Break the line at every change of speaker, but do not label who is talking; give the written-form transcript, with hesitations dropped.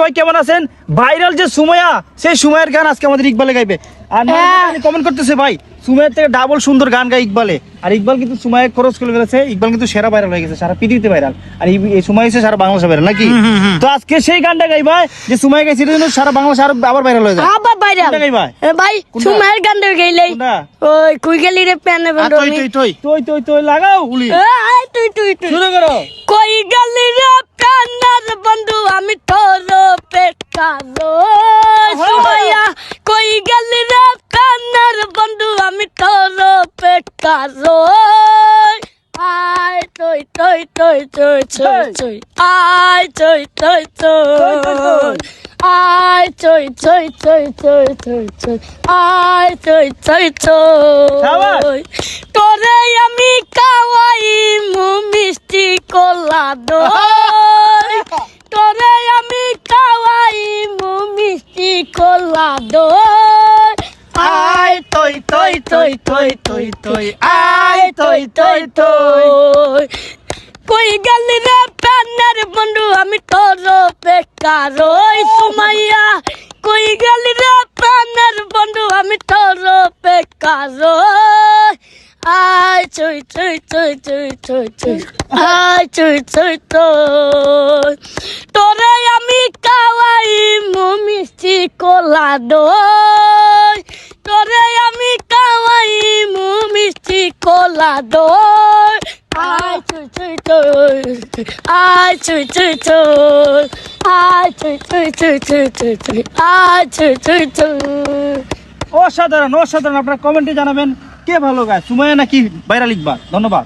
সবাই কেমন আছেন? ভাইরাল যে সুমাইয়া, সেই সুমাইয়ার গান আজকে আমাদের ইকবালে গাইবে। আর কমেন্ট করতেছে ভাই সুমাইয়ার থেকে ডাবল সুন্দর গান গায় ইকবালে। আর ইকবাল কিন্তু সুমাইয়া খরচ করে ফেলেছে, ইকবাল কিন্তু সেরা ভাইরাল হয়ে গেছে, সারা পৃথিবীতে ভাইরাল। আর এই সুমাইয়া হচ্ছে সারা বাংলাদেশে ভাইরাল নাকি? তো আজকে সেই গানটা গাইবা যে সুমাইয়া গাইছে, এটার জন্য সারা বাংলাদেশে আবার ভাইরাল হয়ে যায়।
আবার ভাইরাল
গাইবা
ভাই সুমাইয়ার গানটা গাইলেই ওই কই গেলি রে প্যানে বন্ধু
তুই লাগাও গুলি
তুই
শুরু করো।
কই গেলি রে প্যানের বন্ধু আমি তোর পেটালো সুমাইয়া কই গেলি রে প্যানের বন্ধু আমি তোর পেটালো আয় তুই আয় তুই আয় তুই আয় তুই তোরে আমি কাওয়াই মিষ্টি কলা দই তোরে আমি কাওয়াই মিষ্টি কলা দই আয় তুই আয় তুই কই গেলি রে প্যানের বন্ধু আমি তোর বেকার ওই সুমাইয়া কই গেলি রে প্যানের বন্ধু আমি তোর বেকার আয় তুই আয় তুই তোরে আমি কাওয়াই মিষ্টি কলা দই তোরে আমি কাওয়াই মিষ্টি কলা দই আয় তুই আয় তুই আয় তুই
অসাধারণ অসাধারণ। আপনারা কমেন্টে জানাবেন কে ভালো গায়, সুমাইয়া নাকি ভাইরাল ইকবাল। ধন্যবাদ।